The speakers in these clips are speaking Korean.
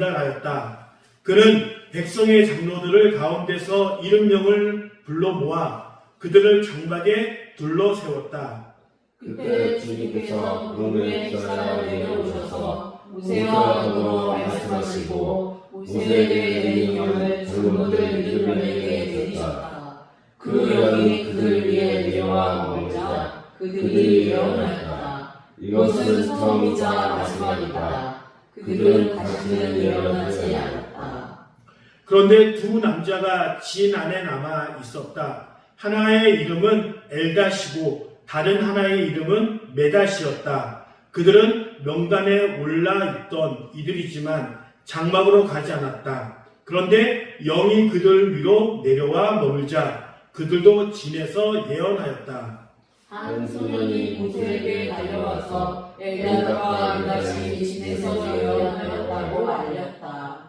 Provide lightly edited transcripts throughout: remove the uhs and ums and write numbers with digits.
하였다. 그는 백성의 장로들을 가운데서 70명을 불러 모아 그들을 장막에 둘러 세웠다. 그때 주님께서 구름에 기사가 내려오셔서 모세와 더불어 말씀하시고 모세에게 내린 영을 장로들 70명에게 내리셨다. 그 영이 그들 위에 내려와 머물자 그들이 예언하였다. 이것은 처음이자 마지막이다. 그들은 다시는 예언하지 않았다. 그런데 두 남자가 진 안에 남아 있었다. 하나의 이름은 엘다시고 다른 하나의 이름은 메다시였다. 그들은 명단에 올라 있던 이들이지만 장막으로 가지 않았다. 그런데 영이 그들 위로 내려와 머물자 그들도 진에서 예언하였다. 한 소년이 모세에게 달려와서 엘다와 메다시 진에서 예언하였다고 알렸다.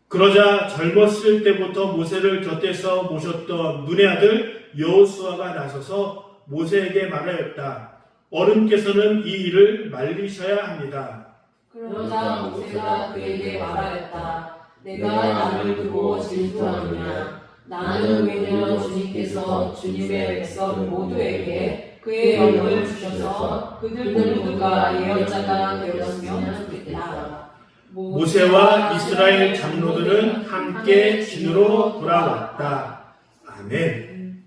그러자 젊었을 때부터 모세를 곁에서 모셨던 눈의 아들 여호수아가 나서서 모세에게 말하였다. 어른께서는 이 일을 말리셔야 합니다. 그러자 모세가 그에게 말하였다. 내가 남을 두고 질투하느냐? 나는 외려 주님께서 주님의 백성 모두에게 그의 영을 주셔서 그들 모두가 예언자가 되었으면 좋겠다. 모세와 이스라엘 장로들은 함께 진으로 돌아왔다. 아멘.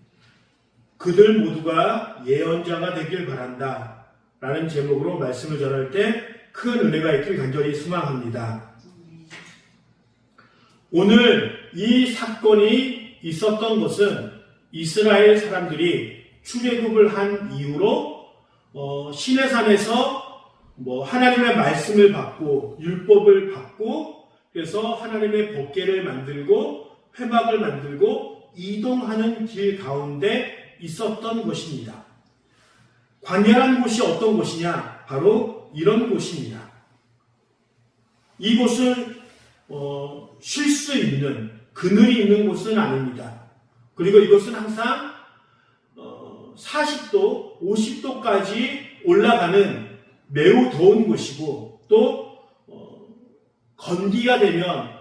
그들 모두가 예언자가 되길 바란다. 라는 제목으로 말씀을 전할 때 큰 은혜가 있길 간절히 소망합니다. 오늘 이 사건이 있었던 것은 이스라엘 사람들이 출애굽을 한 이후로 시내산에서 하나님의 말씀을 받고 율법을 받고 그래서 하나님의 법궤를 만들고 회막을 만들고 이동하는 길 가운데 있었던 것입니다. 광야라는 곳이 어떤 곳이냐? 바로 이런 곳입니다. 이곳은 쉴 수 있는 그늘이 있는 곳은 아닙니다. 그리고 이것은 항상 40도, 50도까지 올라가는 매우 더운 곳이고 또 건기가 되면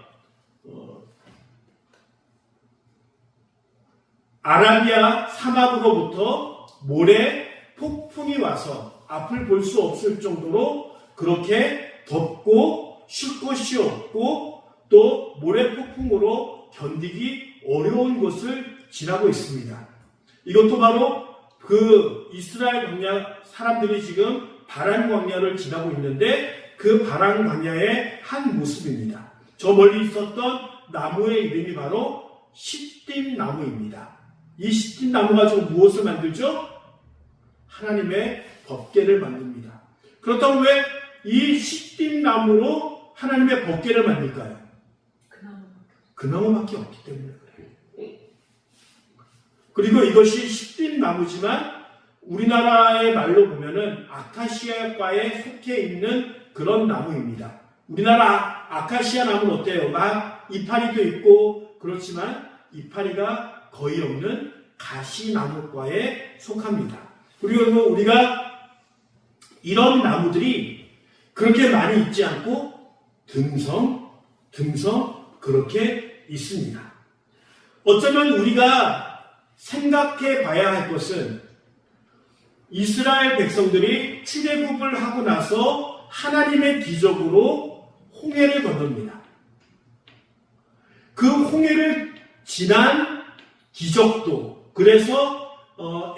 아라비아 사막으로부터 모래 폭풍이 와서 앞을 볼 수 없을 정도로 그렇게 덥고 쉴 곳이 없고 또 모래 폭풍으로 견디기 어려운 곳을 지나고 있습니다. 이것도 바로 그 이스라엘 광야 사람들이 지금 바란 광야를 지나고 있는데 그 바란 광야의 한 모습입니다. 저 멀리 있었던 나무의 이름이 바로 시딤 나무입니다. 이 시딤 나무가 지금 무엇을 만들죠? 하나님의 법궤를 만듭니다. 그렇다면 왜 이 시딤 나무로 하나님의 법궤를 만들까요? 그 나무밖에 없기 때문에 그래요. 그리고 이것이 시딤 나무지만 우리나라의 말로 보면은 아카시아과에 속해 있는 그런 나무입니다. 우리나라 아카시아 나무는 어때요? 막 이파리도 있고 그렇지만 이파리가 거의 없는 가시나무과에 속합니다. 그리고 우리가 이런 나무들이 그렇게 많이 있지 않고 듬성 그렇게 있습니다. 어쩌면 우리가 생각해 봐야 할 것은 이스라엘 백성들이 출애굽을 하고 나서 하나님의 기적으로 홍해를 건넙니다. 그 홍해를 지난 기적도 그래서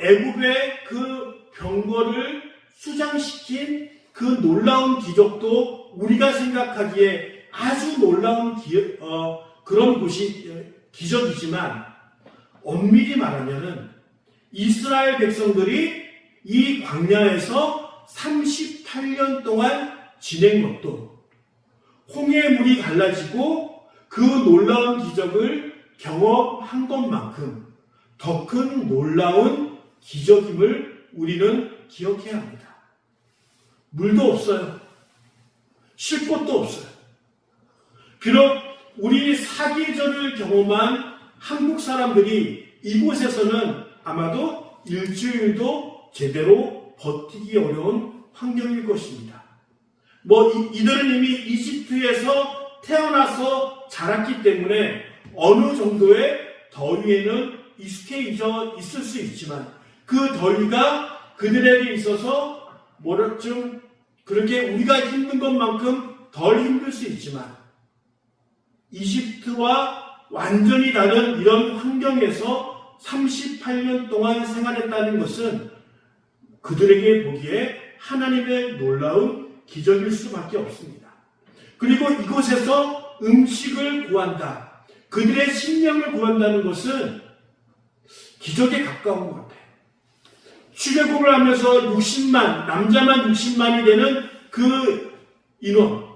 애굽의 그 병거를 수장시킨 그 놀라운 기적도 우리가 생각하기에 아주 놀라운 그런 기적이지만 엄밀히 말하면은 이스라엘 백성들이 이 광야에서 38년 동안 지낸 것도 홍해의 물이 갈라지고 그 놀라운 기적을 경험한 것만큼 더 큰 놀라운 기적임을 우리는 기억해야 합니다. 물도 없어요. 쉴 곳도 없어요. 비록 우리 사계절을 경험한 한국 사람들이 이곳에서는 아마도 일주일도 제대로 버티기 어려운 환경일 것입니다. 이들은 이미 이집트에서 태어나서 자랐기 때문에 어느 정도의 더위에는 익숙해져 있을 수 있지만 그 더위가 그들에게 있어서 좀 그렇게 우리가 힘든 것만큼 덜 힘들 수 있지만 이집트와 완전히 다른 이런 환경에서 38년 동안 생활했다는 것은 그들에게 보기에 하나님의 놀라운 기적일 수밖에 없습니다. 그리고 이곳에서 음식을 구한다. 그들의 식량을 구한다는 것은 기적에 가까운 것 같아요. 출애굽을 하면서 60만, 남자만 60만이 되는 그 인원,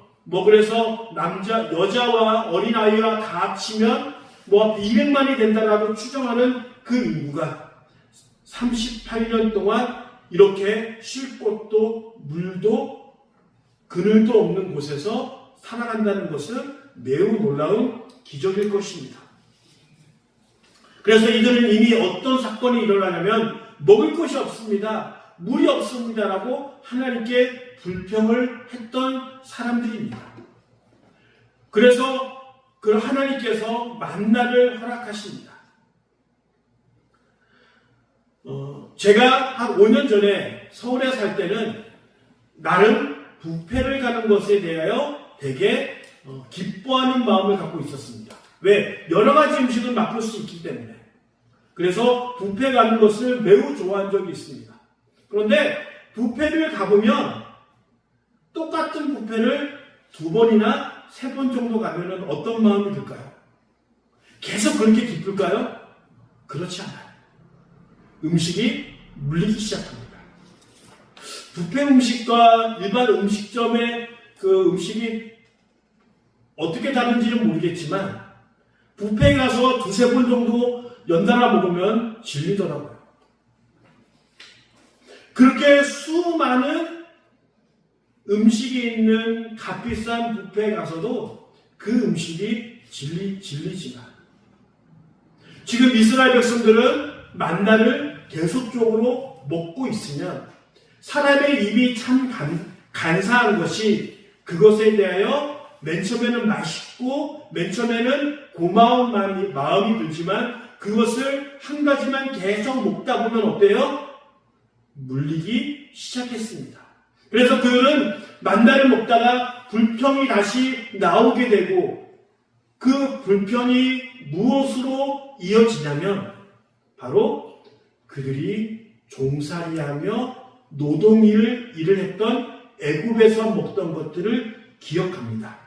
그래서 여자와 어린아이와 다 합치면 200만이 된다라고 추정하는 그 인구가 38년 동안 이렇게 쉴 곳도 물도 그늘도 없는 곳에서 살아간다는 것은 매우 놀라운 기적일 것입니다. 그래서 이들은 이미 어떤 사건이 일어나냐면 먹을 것이 없습니다. 물이 없습니다라고 하나님께 불평을 했던 사람들입니다. 그래서 그 하나님께서 만나를 허락하십니다. 제가 한 5년 전에 서울에 살 때는 나름 뷔페를 가는 것에 대하여 되게 기뻐하는 마음을 갖고 있었습니다. 왜? 여러 가지 음식을 맛볼 수 있기 때문에. 그래서 뷔페 가는 것을 매우 좋아한 적이 있습니다. 그런데 뷔페를 가보면 똑같은 뷔페를 2번이나 3번 정도 가면은 어떤 마음이 들까요? 계속 그렇게 기쁠까요? 그렇지 않아요. 음식이 물리기 시작합니다. 뷔페 음식과 일반 음식점의 그 음식이 어떻게 다른지는 모르겠지만 뷔페에 가서 2-3번 정도 연달아 먹으면 질리더라고요. 그렇게 수많은 음식이 있는 값비싼 뷔페에 가서도 그 음식이 질리지만 지금 이스라엘 백성들은 만나를 계속적으로 먹고 있으면 사람의 입이 참 간사한 것이 그것에 대하여 맨 처음에는 맛있고 맨 처음에는 고마운 마음이 들지만 그것을 한 가지만 계속 먹다 보면 어때요? 물리기 시작했습니다. 그래서 그들은 만나를 먹다가 불평이 다시 나오게 되고 그 불평이 무엇으로 이어지냐면 바로 그들이 종살이하며 노동일을 했던 애굽에서 먹던 것들을 기억합니다.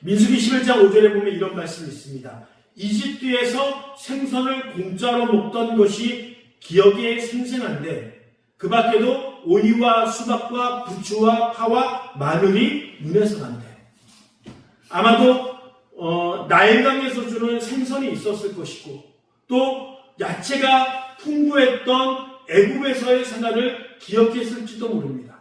민수기 11장 5절에 보면 이런 말씀이 있습니다. 이집트에서 생선을 공짜로 먹던 것이 기억에 생생한데 그 밖에도 오이와 수박과 부추와 파와 마늘이 눈에서 난대. 아마도 나일강에서 주는 생선이 있었을 것이고 또 야채가 풍부했던 애굽에서의 생활을 기억했을지도 모릅니다.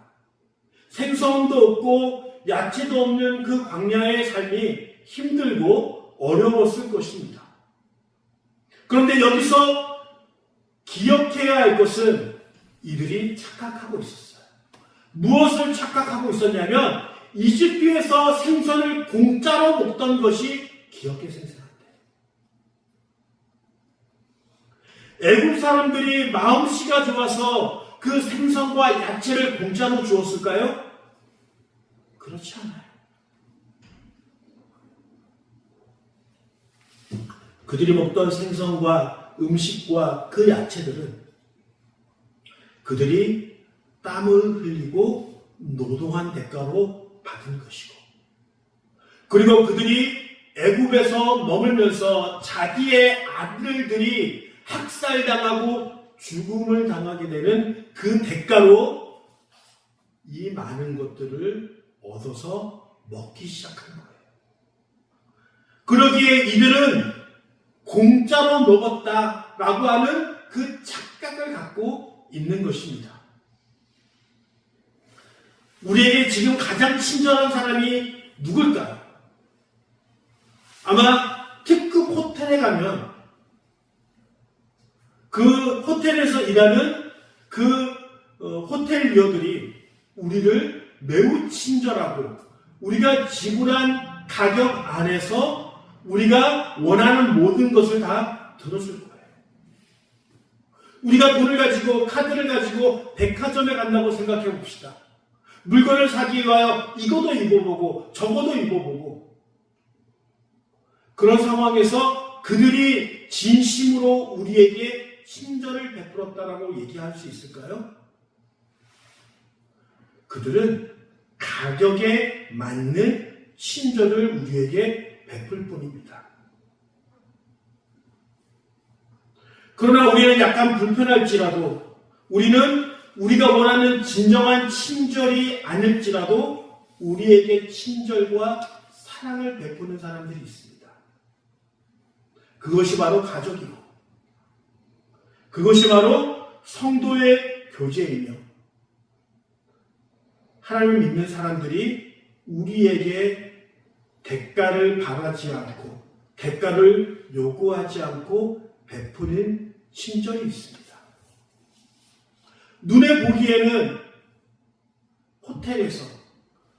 생선도 없고 야채도 없는 그 광야의 삶이 힘들고 어려웠을 것입니다. 그런데 여기서 기억해야 할 것은 이들이 착각하고 있었어요. 무엇을 착각하고 있었냐면 이집트에서 생선을 공짜로 먹던 것이 기억에 생생한데 애굽 사람들이 마음씨가 좋아서 그 생선과 야채를 공짜로 주었을까요? 그렇지 않아요. 그들이 먹던 생선과 음식과 그 야채들은 그들이 땀을 흘리고 노동한 대가로 받은 것이고 그리고 그들이 애굽에서 머물면서 자기의 아들들이 학살당하고 죽음을 당하게 되는 그 대가로 이 많은 것들을 얻어서 먹기 시작한 거예요. 그러기에 이들은 공짜로 먹었다라고 하는 그 착각을 갖고 있는 것입니다. 우리에게 지금 가장 친절한 사람이 누굴까요? 아마 특급 호텔에 가면 그 호텔에서 일하는 그 호텔리어들이 우리를 매우 친절하고 우리가 지불한 가격 안에서 우리가 원하는 모든 것을 다 들어줄 거예요. 우리가 돈을 가지고 카드를 가지고 백화점에 간다고 생각해 봅시다. 물건을 사기 위하여 이것도 입어보고 저것도 입어보고 그런 상황에서 그들이 진심으로 우리에게 친절을 베풀었다라고 얘기할 수 있을까요? 그들은 가격에 맞는 친절을 우리에게 베풀 뿐입니다. 그러나 우리는 약간 불편할지라도 우리는 우리가 원하는 진정한 친절이 아닐지라도 우리에게 친절과 사랑을 베푸는 사람들이 있습니다. 그것이 바로 가족이고 그것이 바로 성도의 교제이며 하나님을 믿는 사람들이 우리에게 대가를 바라지 않고 대가를 요구하지 않고 베푸는 친절이 있습니다. 눈에 보기에는 호텔에서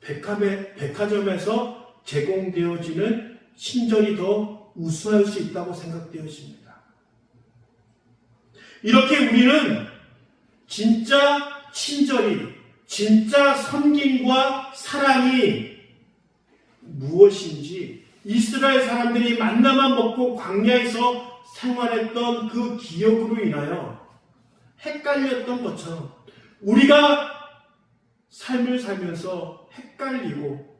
백화점에서 제공되어지는 친절이 더 우수할 수 있다고 생각되어집니다. 이렇게 우리는 진짜 친절이 진짜 섬김과 사랑이 무엇인지 이스라엘 사람들이 만나만 먹고 광야에서 생활했던 그 기억으로 인하여 헷갈렸던 것처럼 우리가 삶을 살면서 헷갈리고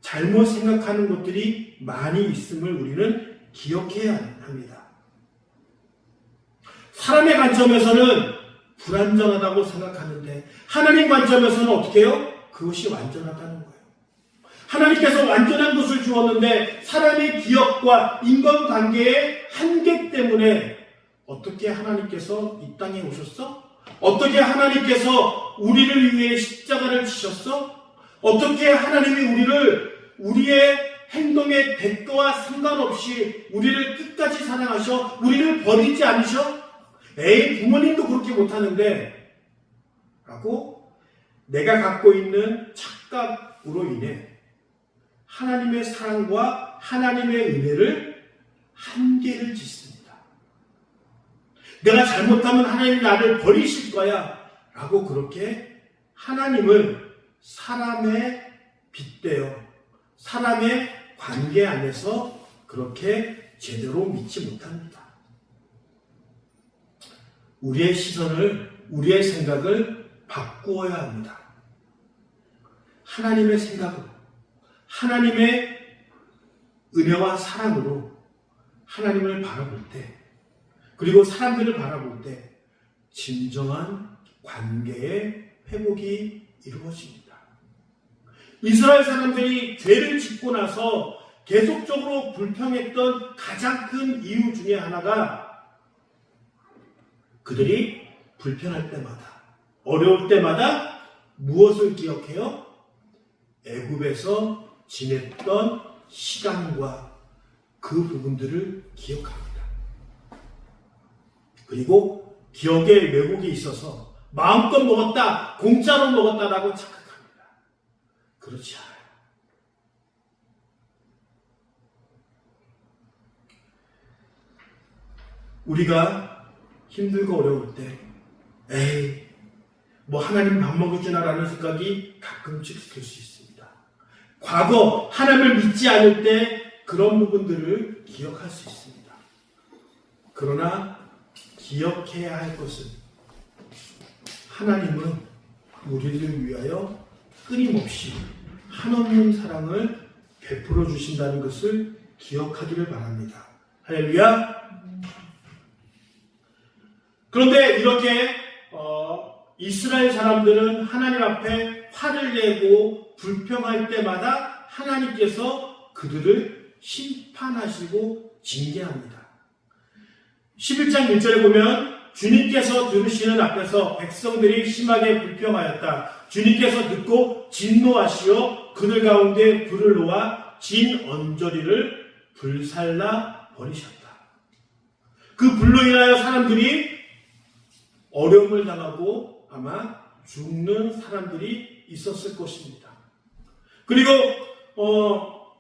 잘못 생각하는 것들이 많이 있음을 우리는 기억해야 합니다. 사람의 관점에서는 불완전하다고 생각하는데 하나님 관점에서는 어떻게 해요? 그것이 완전하다는 거예요. 하나님께서 완전한 것을 주었는데 사람의 기억과 인간관계의 한계 때문에 어떻게 하나님께서 이 땅에 오셨어? 어떻게 하나님께서 우리를 위해 십자가를 지셨어? 어떻게 하나님이 우리의 행동의 대가와 상관없이 우리를 끝까지 사랑하셔? 우리를 버리지 않으셔? 에이, 부모님도 그렇게 못하는데 라고 내가 갖고 있는 착각으로 인해 하나님의 사랑과 하나님의 은혜를 한계를 짓습니다. 내가 잘못하면 하나님이 나를 버리실 거야 라고 그렇게 하나님을 사람의 빗대어 사람의 관계 안에서 그렇게 제대로 믿지 못합니다. 우리의 시선을, 우리의 생각을 바꾸어야 합니다. 하나님의 생각으로, 하나님의 은혜와 사랑으로 하나님을 바라볼 때, 그리고 사람들을 바라볼 때 진정한 관계의 회복이 이루어집니다. 이스라엘 사람들이 죄를 짓고 나서 계속적으로 불평했던 가장 큰 이유 중에 하나가 그들이 불편할 때마다, 어려울 때마다 무엇을 기억해요? 애굽에서 지냈던 시간과 그 부분들을 기억합니다. 그리고 기억에 왜곡이 있어서 마음껏 먹었다, 공짜로 먹었다라고 착각합니다. 그렇지 않아요. 우리가 힘들고 어려울 때 에이, 뭐 하나님 밥 먹을 줄 알아라는 생각이 가끔씩 들 수 있습니다. 과거 하나님을 믿지 않을 때 그런 부분들을 기억할 수 있습니다. 그러나 기억해야 할 것은 하나님은 우리를 위하여 끊임없이 한없는 사랑을 베풀어 주신다는 것을 기억하기를 바랍니다. 할렐루야. 그런데 이렇게 이스라엘 사람들은 하나님 앞에 화를 내고 불평할 때마다 하나님께서 그들을 심판하시고 징계합니다. 11장 1절에 보면 주님께서 들으시는 앞에서 백성들이 심하게 불평하였다. 주님께서 듣고 진노하시어 그들 가운데 불을 놓아 진 언저리를 불살라 버리셨다. 그 불로 인하여 사람들이 어려움을 당하고 아마 죽는 사람들이 있었을 것입니다. 그리고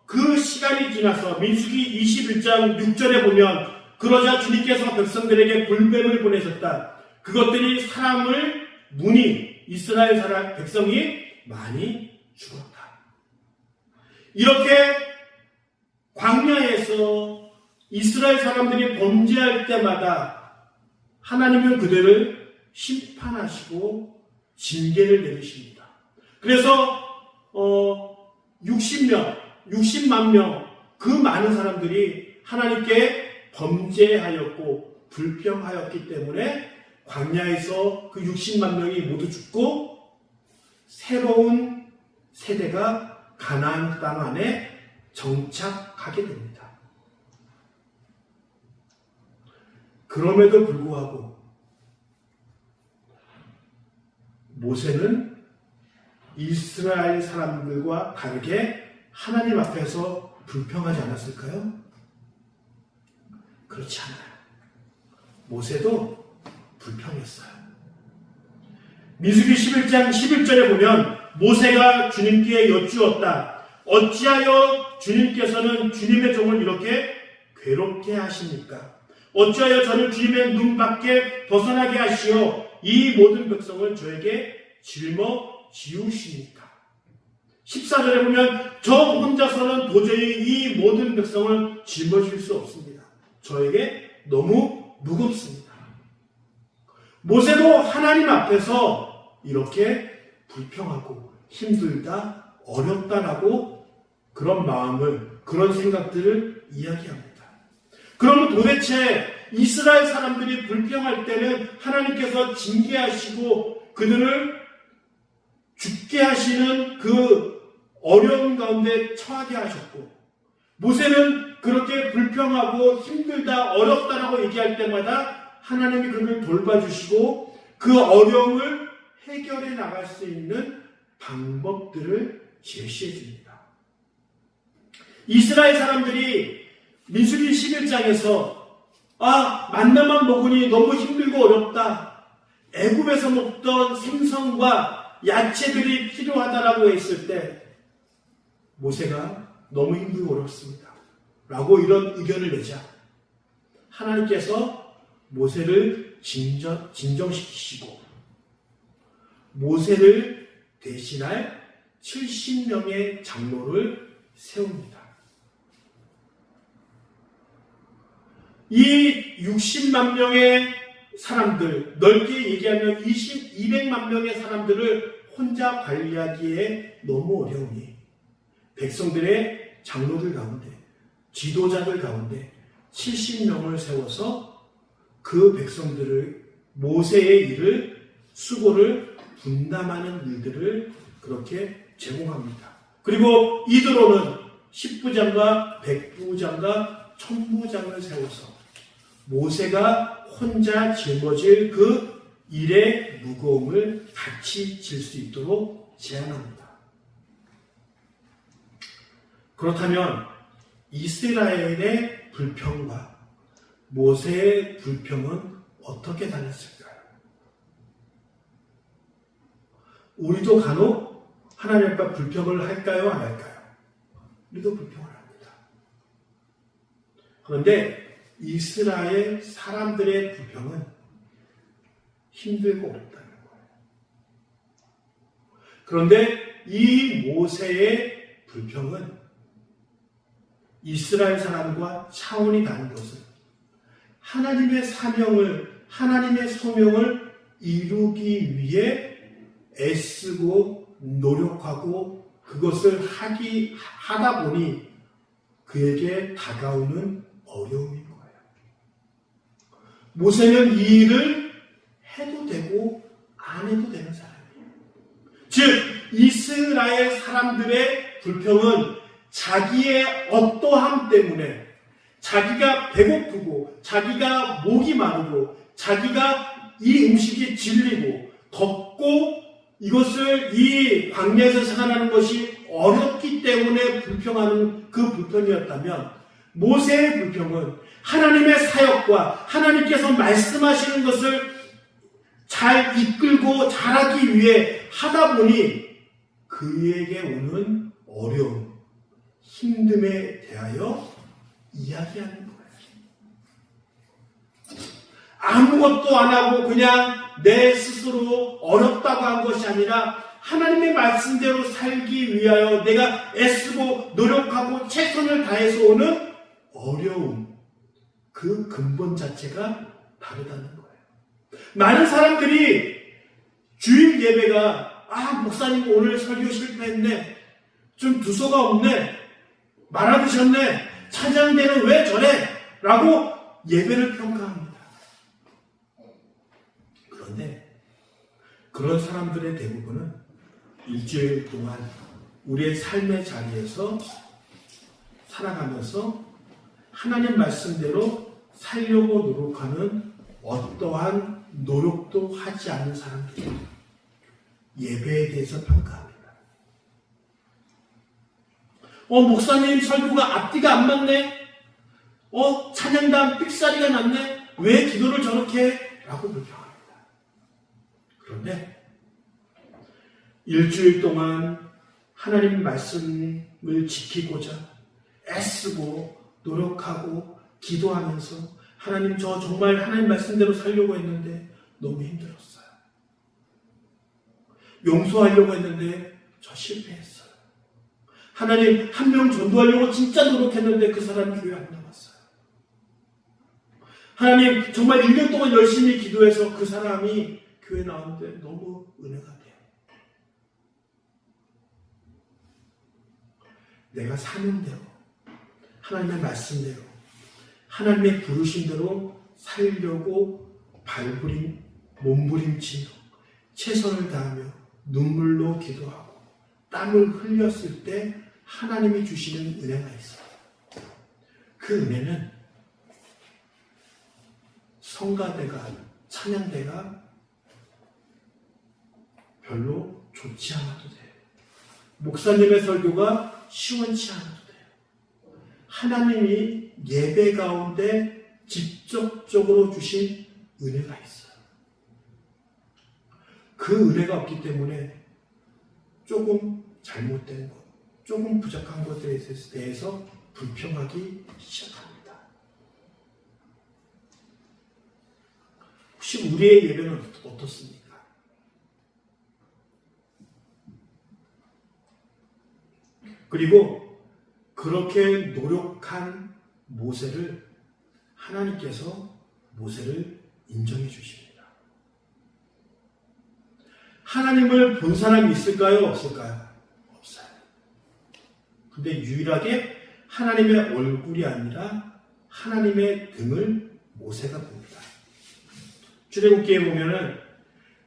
그 시간이 지나서 민수기 21장 6절에 보면 그러자 주님께서 백성들에게 불뱀을 보내셨다. 그것들이 사람을 무니 이스라엘 사람 백성이 많이 죽었다. 이렇게 광야에서 이스라엘 사람들이 범죄할 때마다 하나님은 그들을 심판하시고 징계를 내리십니다. 그래서 60만 명 그 많은 사람들이 하나님께 범죄하였고 불평하였기 때문에 광야에서 그 60만 명이 모두 죽고 새로운 세대가 가나안 땅 안에 정착하게 됩니다. 그럼에도 불구하고 모세는 이스라엘 사람들과 다르게 하나님 앞에서 불평하지 않았을까요? 그렇지 않아요. 모세도 불평했어요. 민수기 11장 11절에 보면 모세가 주님께 여쭈었다. 어찌하여 주님께서는 주님의 종을 이렇게 괴롭게 하십니까? 어찌하여 저를 주님의 눈 밖에 벗어나게 하시어 이 모든 백성을 저에게 짊어지우십니까? 14절에 보면 저 혼자서는 도저히 이 모든 백성을 짊어질 수 없습니다. 저에게 너무 무겁습니다. 모세도 하나님 앞에서 이렇게 불평하고 힘들다, 어렵다라고 그런 마음을, 그런 생각들을 이야기합니다. 그러면 도대체 이스라엘 사람들이 불평할 때는 하나님께서 징계하시고 그들을 죽게 하시는 그 어려운 가운데 처하게 하셨고, 모세는 그렇게 불평하고 힘들다, 어렵다라고 얘기할 때마다 하나님이 그를 돌봐주시고 그 어려움을 해결해 나갈 수 있는 방법들을 제시해 줍니다. 이스라엘 사람들이 민수기 11장에서 만나만 먹으니 너무 힘들고 어렵다. 애굽에서 먹던 생선과 야채들이 필요하다라고 했을 때 모세가 너무 힘들고 어렵습니다. 라고 이런 의견을 내자 하나님께서 모세를 진정시키시고 모세를 대신할 70명의 장로를 세웁니다. 이 60만 명의 사람들, 넓게 얘기하면 200만 명의 사람들을 혼자 관리하기에 너무 어려우니 백성들의 장로들 가운데, 지도자들 가운데 70명을 세워서 그 백성들을, 모세의 일을, 수고를 분담하는 일들을 그렇게 제공합니다. 그리고 이드로는 10부장과 100부장과 1000부장을 세워서 모세가 혼자 짊어질 그 일의 무거움을 같이 질 수 있도록 제안합니다. 그렇다면 이스라엘의 불평과 모세의 불평은 어떻게 달랐을까요? 우리도 간혹 하나님 앞에 불평을 할까요? 안 할까요? 우리도 불평을 합니다. 그런데 이스라엘 사람들의 불평은 힘들고 어렵다는 거예요. 그런데 이 모세의 불평은 이스라엘 사람과 차원이 다른 것은 하나님의 사명을, 하나님의 소명을 이루기 위해 애쓰고 노력하고 그것을 하다 보니 그에게 다가오는 어려움인 거예요. 모세는 이 일을 해도 되고 안 해도 되는 사람이에요. 즉 이스라엘 사람들의 불평은 자기의 어떠함 때문에, 자기가 배고프고 자기가 목이 마르고 자기가 이 음식이 질리고 덥고 이것을 이 광야에서 생활하는 것이 어렵기 때문에 불평하는 그 불평이었다면, 모세의 불평은 하나님의 사역과 하나님께서 말씀하시는 것을 잘 이끌고 잘하기 위해 하다 보니 그에게 오는 어려움, 힘듦에 대하여 이야기하는 거예요. 아무것도 안 하고 그냥 내 스스로 어렵다고 한 것이 아니라 하나님의 말씀대로 살기 위하여 내가 애쓰고 노력하고 최선을 다해서 오는 어려움, 그 근본 자체가 다르다는 거예요. 많은 사람들이 주일 예배가 목사님 오늘 설교 실패했네, 좀 두서가 없네, 말아드셨네, 찬양대는 왜 저래? 라고 예배를 평가합니다. 그런데 그런 사람들의 대부분은 일주일 동안 우리의 삶의 자리에서 살아가면서 하나님 말씀대로 살려고 노력하는 어떠한 노력도 하지 않는 사람들이 예배에 대해서 평가합니다. 목사님 설교가 앞뒤가 안 맞네? 찬양단 삑사리가 났네? 왜 기도를 저렇게 해? 라고 불평합니다. 그런데 일주일 동안 하나님 말씀을 지키고자 애쓰고 노력하고 기도하면서 하나님 저 정말 하나님 말씀대로 살려고 했는데 너무 힘들었어요. 용서하려고 했는데 저 실패했어요. 하나님 한 명 전도하려고 진짜 노력했는데 그 사람 교회 안 나왔어요. 하나님 정말 1년 동안 열심히 기도해서 그 사람이 교회 나왔는데 너무 은혜가 돼요. 내가 사명대로 하나님의 말씀대로 하나님의 부르심대로 살려고 몸부림치며 최선을 다하며 눈물로 기도하고 땀을 흘렸을 때 하나님이 주시는 은혜가 있어요. 그 은혜는 성가대가 찬양대가 별로 좋지 않아도 돼요. 목사님의 설교가 시원치 않아도 돼요. 하나님이 예배 가운데 직접적으로 주신 은혜가 있어요. 그 은혜가 없기 때문에 조금 잘못된 것, 조금 부족한 것들에 대해서 불평하기 시작합니다. 혹시 우리의 예배는 어떻습니까? 그리고 그렇게 노력한 모세를 하나님께서 모세를 인정해 주십니다. 하나님을 본 사람이 있을까요? 없을까요? 없어요. 근데 유일하게 하나님의 얼굴이 아니라 하나님의 등을 모세가 봅니다. 출애굽기에 보면은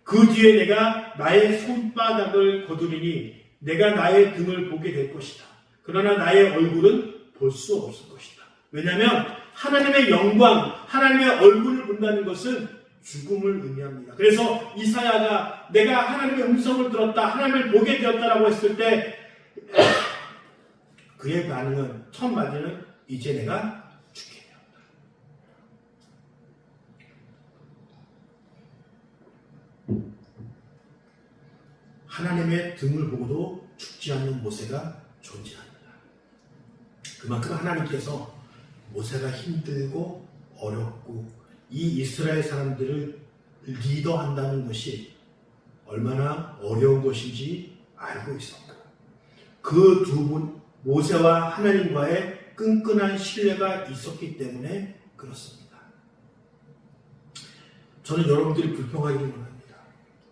그 뒤에 내가 나의 손바닥을 거두리니 내가 나의 등을 보게 될 것이다. 그러나 나의 얼굴은 볼 수 없을 것이다. 왜냐하면 하나님의 영광, 하나님의 얼굴을 본다는 것은 죽음을 의미합니다. 그래서 이사야가 내가 하나님의 음성을 들었다, 하나님을 보게 되었다라고 했을 때 그의 반응은 첫 마디는 이제 내가 죽게 되었다. 하나님의 등을 보고도 죽지 않는 모세가 존재합니다. 그만큼 하나님께서 모세가 힘들고 어렵고 이 이스라엘 사람들을 리더한다는 것이 얼마나 어려운 것인지 알고 있었고, 그 두 분 모세와 하나님과의 끈끈한 신뢰가 있었기 때문에 그렇습니다. 저는 여러분들이 불평하기를 원합니다.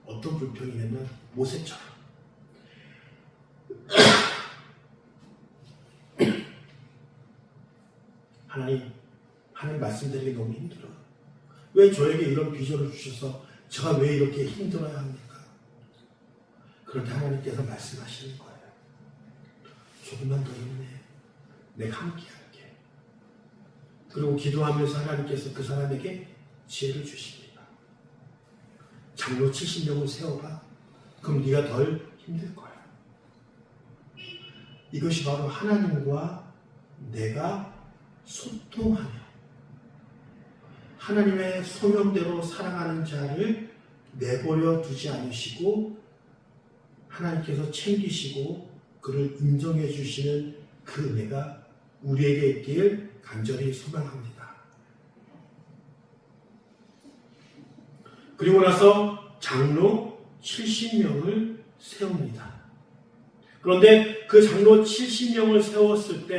어떤 불평이냐면 모세처럼 하나님 말씀드리기 너무 힘들어요. 왜 저에게 이런 비전을 주셔서 제가 왜 이렇게 힘들어야 합니까? 그런데 하나님께서 말씀하시는 거예요. 조금만 더 힘내. 내가 함께 할게. 그리고 기도하면서 하나님께서 그 사람에게 지혜를 주십니다. 장로 70명을 세워봐. 그럼 네가 덜 힘들 거야. 이것이 바로 하나님과 내가 소통하며 하나님의 소명대로 살아가는 자를 내버려 두지 않으시고 하나님께서 챙기시고 그를 인정해 주시는 그 은혜가 우리에게 있길 간절히 소망합니다. 그리고 나서 장로 70명을 세웁니다. 그런데 그 장로 70명을 세웠을 때